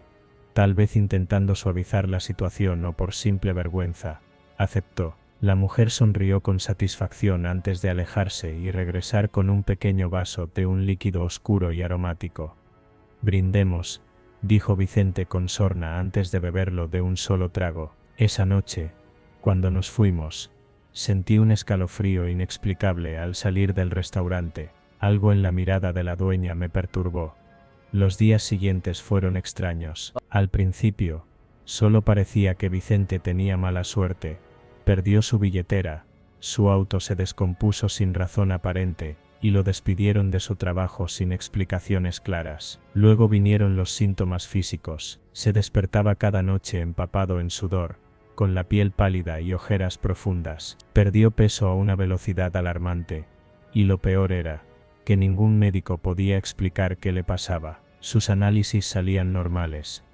tal vez intentando suavizar la situación o por simple vergüenza, aceptó. La mujer sonrió con satisfacción antes de alejarse y regresar con un pequeño vaso de un líquido oscuro y aromático. Brindemos, dijo Vicente con sorna antes de beberlo de un solo trago. Esa noche, cuando nos fuimos, sentí un escalofrío inexplicable al salir del restaurante. Algo en la mirada de la dueña me perturbó. Los días siguientes fueron extraños. Al principio, solo parecía que Vicente tenía mala suerte. Perdió su billetera, su auto se descompuso sin razón aparente, y lo despidieron de su trabajo sin explicaciones claras. Luego vinieron los síntomas físicos. Se despertaba cada noche empapado en sudor, con la piel pálida y ojeras profundas. Perdió peso a una velocidad alarmante. Y lo peor era, que ningún médico podía explicar qué le pasaba. Sus análisis salían normales,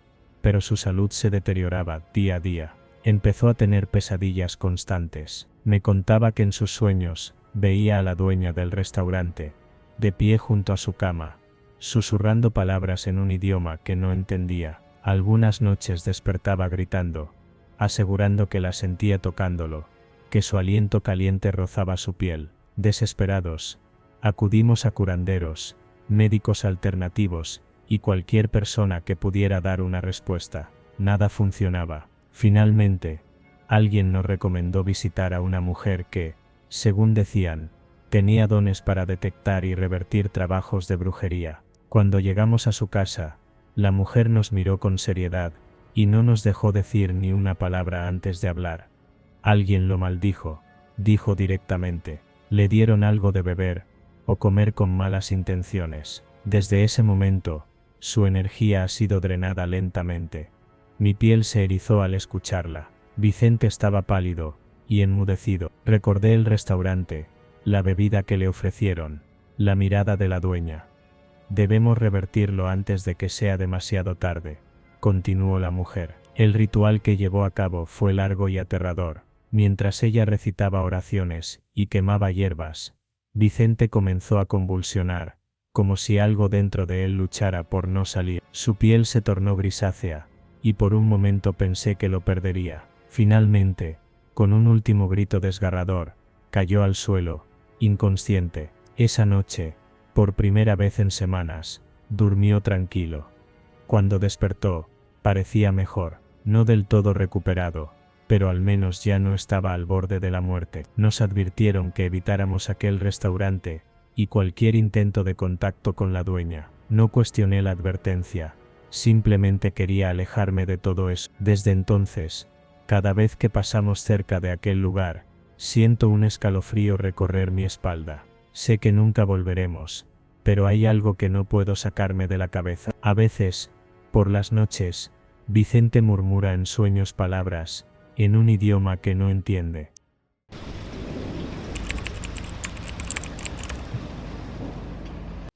pero su salud se deterioraba día a día. Empezó a tener pesadillas constantes. Me contaba que en sus sueños veía a la dueña del restaurante, de pie junto a su cama, susurrando palabras en un idioma que no entendía. Algunas noches despertaba gritando, asegurando que la sentía tocándolo, que su aliento caliente rozaba su piel. Desesperados, acudimos a curanderos, médicos alternativos y cualquier persona que pudiera dar una respuesta. Nada funcionaba. Finalmente, alguien nos recomendó visitar a una mujer que, según decían, tenía dones para detectar y revertir trabajos de brujería. Cuando llegamos a su casa, la mujer nos miró con seriedad y no nos dejó decir ni una palabra antes de hablar. Alguien lo maldijo, dijo directamente. Le dieron algo de beber o comer con malas intenciones. Desde ese momento, su energía ha sido drenada lentamente. Mi piel se erizó al escucharla. Vicente estaba pálido y enmudecido. Recordé el restaurante, la bebida que le ofrecieron, la mirada de la dueña. Debemos revertirlo antes de que sea demasiado tarde, continuó la mujer. El ritual que llevó a cabo fue largo y aterrador. Mientras ella recitaba oraciones y quemaba hierbas, Vicente comenzó a convulsionar, como si algo dentro de él luchara por no salir. Su piel se tornó grisácea, y por un momento pensé que lo perdería. Finalmente, con un último grito desgarrador, cayó al suelo, inconsciente. Esa noche, por primera vez en semanas, durmió tranquilo. Cuando despertó, parecía mejor, no del todo recuperado, pero al menos ya no estaba al borde de la muerte. Nos advirtieron que evitáramos aquel restaurante y cualquier intento de contacto con la dueña. No cuestioné la advertencia. Simplemente quería alejarme de todo eso. Desde entonces, cada vez que pasamos cerca de aquel lugar, siento un escalofrío recorrer mi espalda. Sé que nunca volveremos, pero hay algo que no puedo sacarme de la cabeza. A veces, por las noches, Vicente murmura en sueños palabras, en un idioma que no entiende.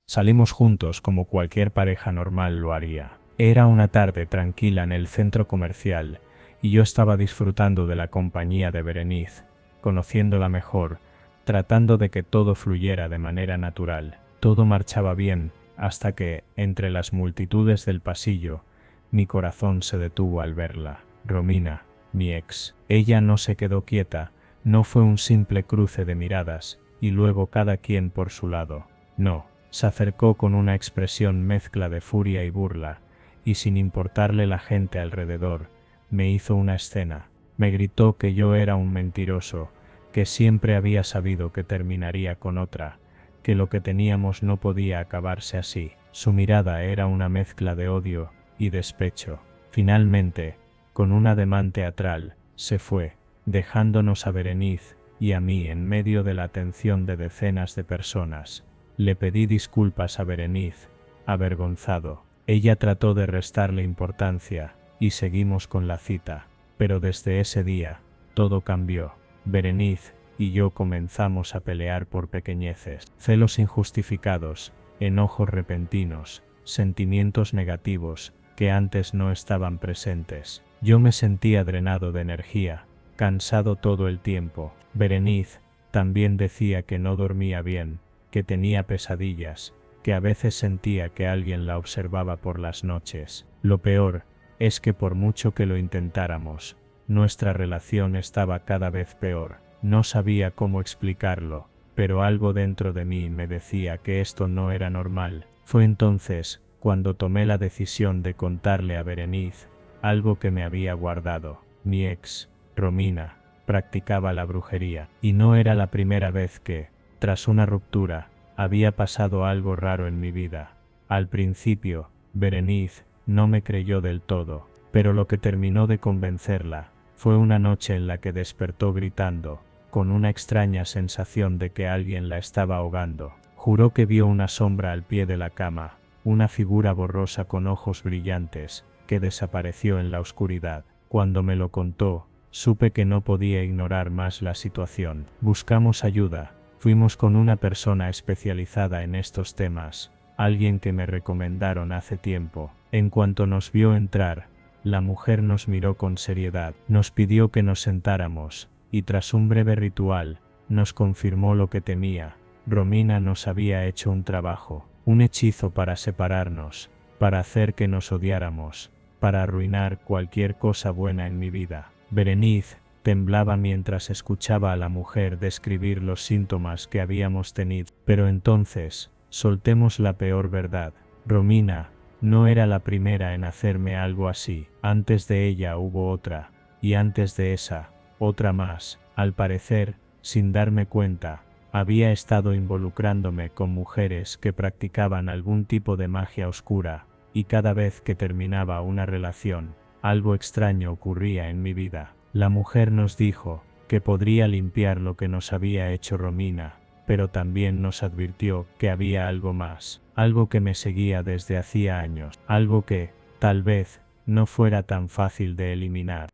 Salimos juntos como cualquier pareja normal lo haría. Era una tarde tranquila en el centro comercial, y yo estaba disfrutando de la compañía de Berenice, conociéndola mejor, tratando de que todo fluyera de manera natural. Todo marchaba bien, hasta que, entre las multitudes del pasillo, mi corazón se detuvo al verla. Romina, mi ex. Ella no se quedó quieta, no fue un simple cruce de miradas, y luego cada quien por su lado. No, se acercó con una expresión mezcla de furia y burla, y sin importarle la gente alrededor, me hizo una escena. Me gritó que yo era un mentiroso, que siempre había sabido que terminaría con otra, que lo que teníamos no podía acabarse así. Su mirada era una mezcla de odio y despecho. Finalmente, con un ademán teatral, se fue, dejándonos a Berenice y a mí en medio de la atención de decenas de personas. Le pedí disculpas a Berenice, avergonzado. Ella trató de restarle importancia, y seguimos con la cita. Pero desde ese día, todo cambió. Berenice y yo comenzamos a pelear por pequeñeces. Celos injustificados, enojos repentinos, sentimientos negativos que antes no estaban presentes. Yo me sentía drenado de energía, cansado todo el tiempo. Berenice también decía que no dormía bien, que tenía pesadillas, que a veces sentía que alguien la observaba por las noches. Lo peor es que por mucho que lo intentáramos, nuestra relación estaba cada vez peor. No sabía cómo explicarlo, pero algo dentro de mí me decía que esto no era normal. Fue entonces cuando tomé la decisión de contarle a Berenice algo que me había guardado. Mi ex, Romina, practicaba la brujería, y no era la primera vez que, tras una ruptura, había pasado algo raro en mi vida. Al principio, Berenice no me creyó del todo, pero lo que terminó de convencerla fue una noche en la que despertó gritando, con una extraña sensación de que alguien la estaba ahogando. Juró que vio una sombra al pie de la cama, una figura borrosa con ojos brillantes, que desapareció en la oscuridad. Cuando me lo contó, supe que no podía ignorar más la situación. Buscamos ayuda. Fuimos con una persona especializada en estos temas, alguien que me recomendaron hace tiempo. En cuanto nos vio entrar, la mujer nos miró con seriedad, nos pidió que nos sentáramos, y tras un breve ritual, nos confirmó lo que temía. Romina nos había hecho un trabajo, un hechizo para separarnos, para hacer que nos odiáramos, para arruinar cualquier cosa buena en mi vida. Berenice temblaba mientras escuchaba a la mujer describir los síntomas que habíamos tenido. Pero entonces, soltemos la peor verdad. Romina no era la primera en hacerme algo así. Antes de ella hubo otra, y antes de esa, otra más. Al parecer, sin darme cuenta, había estado involucrándome con mujeres que practicaban algún tipo de magia oscura, y cada vez que terminaba una relación, algo extraño ocurría en mi vida. La mujer nos dijo que podría limpiar lo que nos había hecho Romina, pero también nos advirtió que había algo más, algo que me seguía desde hacía años, algo que, tal vez, no fuera tan fácil de eliminar.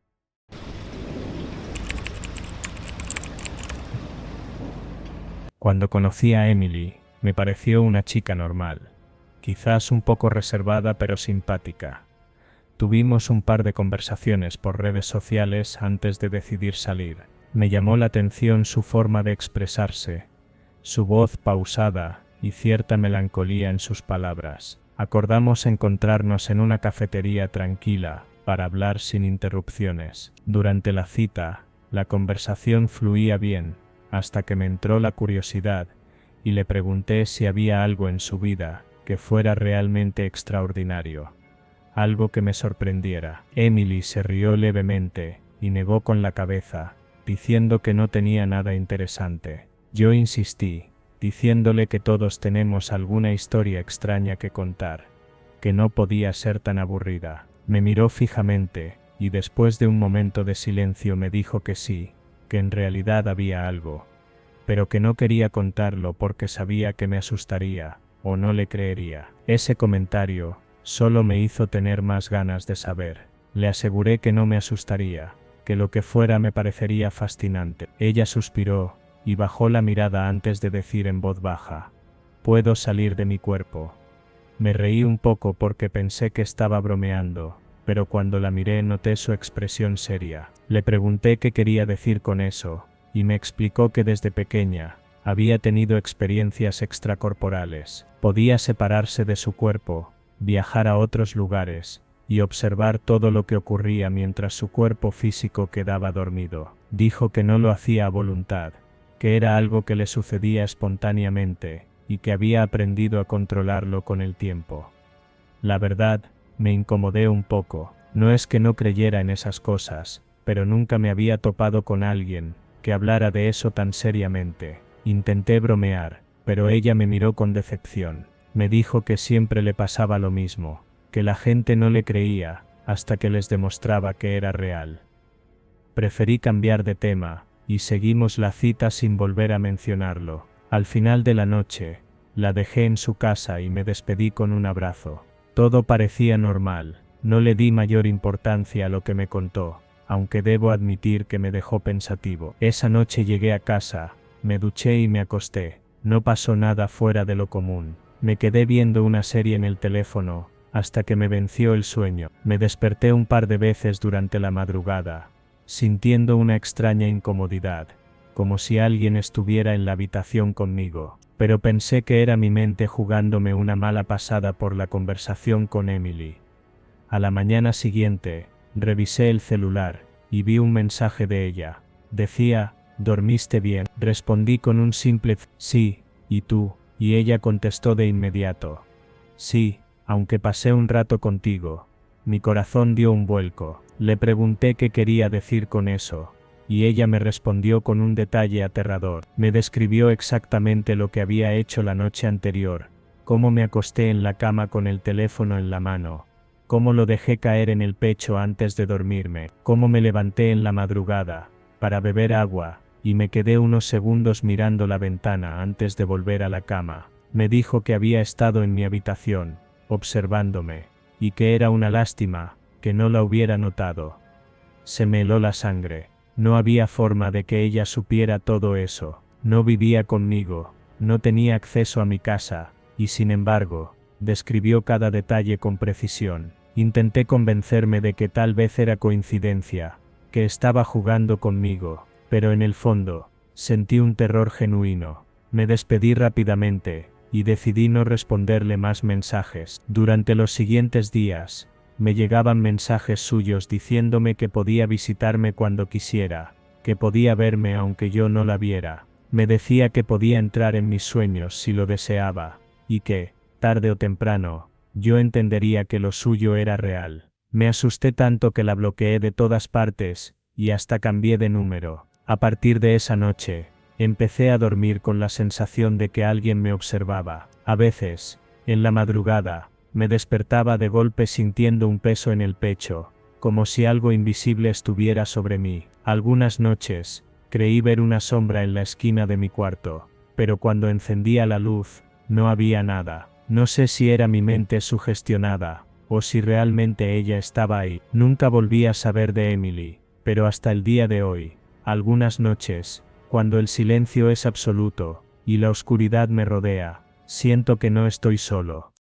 Cuando conocí a Emily, me pareció una chica normal, quizás un poco reservada pero simpática. Tuvimos un par de conversaciones por redes sociales antes de decidir salir. Me llamó la atención su forma de expresarse, su voz pausada y cierta melancolía en sus palabras. Acordamos encontrarnos en una cafetería tranquila para hablar sin interrupciones. Durante la cita, la conversación fluía bien, hasta que me entró la curiosidad y le pregunté si había algo en su vida que fuera realmente extraordinario, algo que me sorprendiera. Emily se rió levemente y negó con la cabeza, diciendo que no tenía nada interesante. Yo insistí, diciéndole que todos tenemos alguna historia extraña que contar, que no podía ser tan aburrida. Me miró fijamente, y después de un momento de silencio me dijo que sí, que en realidad había algo, pero que no quería contarlo porque sabía que me asustaría, o no le creería. Ese comentario solo me hizo tener más ganas de saber. Le aseguré que no me asustaría, que lo que fuera me parecería fascinante. Ella suspiró y bajó la mirada antes de decir en voz baja: «Puedo salir de mi cuerpo». Me reí un poco porque pensé que estaba bromeando, pero cuando la miré noté su expresión seria. Le pregunté qué quería decir con eso, y me explicó que desde pequeña había tenido experiencias extracorporales. Podía separarse de su cuerpo, viajar a otros lugares y observar todo lo que ocurría mientras su cuerpo físico quedaba dormido. Dijo que no lo hacía a voluntad, que era algo que le sucedía espontáneamente y que había aprendido a controlarlo con el tiempo. La verdad, me incomodé un poco. No es que no creyera en esas cosas, pero nunca me había topado con alguien que hablara de eso tan seriamente. Intenté bromear, pero ella me miró con decepción. Me dijo que siempre le pasaba lo mismo, que la gente no le creía, hasta que les demostraba que era real. Preferí cambiar de tema, y seguimos la cita sin volver a mencionarlo. Al final de la noche, la dejé en su casa y me despedí con un abrazo. Todo parecía normal, no le di mayor importancia a lo que me contó, aunque debo admitir que me dejó pensativo. Esa noche llegué a casa, me duché y me acosté. No pasó nada fuera de lo común. Me quedé viendo una serie en el teléfono, hasta que me venció el sueño. Me desperté un par de veces durante la madrugada, sintiendo una extraña incomodidad, como si alguien estuviera en la habitación conmigo. pero pensé que era mi mente jugándome una mala pasada por la conversación con Emily. A la mañana siguiente, revisé el celular, y vi un mensaje de ella. Decía, ¿dormiste bien? Respondí con un simple sí, ¿y tú? Y ella contestó de inmediato. Sí, aunque pasé un rato contigo. Mi corazón dio un vuelco. Le pregunté qué quería decir con eso, y ella me respondió con un detalle aterrador. Me describió exactamente lo que había hecho la noche anterior, cómo me acosté en la cama con el teléfono en la mano, cómo lo dejé caer en el pecho antes de dormirme, cómo me levanté en la madrugada, para beber agua, y me quedé unos segundos mirando la ventana antes de volver a la cama. Me dijo que había estado en mi habitación, observándome, y que era una lástima, que no la hubiera notado. Se me heló la sangre. No había forma de que ella supiera todo eso. No vivía conmigo, no tenía acceso a mi casa, y sin embargo, describió cada detalle con precisión. Intenté convencerme de que tal vez era coincidencia, que estaba jugando conmigo, pero en el fondo, sentí un terror genuino. Me despedí rápidamente, y decidí no responderle más mensajes. Durante los siguientes días, me llegaban mensajes suyos diciéndome que podía visitarme cuando quisiera, que podía verme aunque yo no la viera. Me decía que podía entrar en mis sueños si lo deseaba, y que, tarde o temprano, yo entendería que lo suyo era real. Me asusté tanto que la bloqueé de todas partes, y hasta cambié de número. A partir de esa noche, empecé a dormir con la sensación de que alguien me observaba. A veces, en la madrugada, me despertaba de golpe sintiendo un peso en el pecho, como si algo invisible estuviera sobre mí. Algunas noches, creí ver una sombra en la esquina de mi cuarto, pero cuando encendía la luz, no había nada. No sé si era mi mente sugestionada, o si realmente ella estaba ahí. Nunca volví a saber de Emily, pero hasta el día de hoy, algunas noches, cuando el silencio es absoluto, y la oscuridad me rodea, siento que no estoy solo.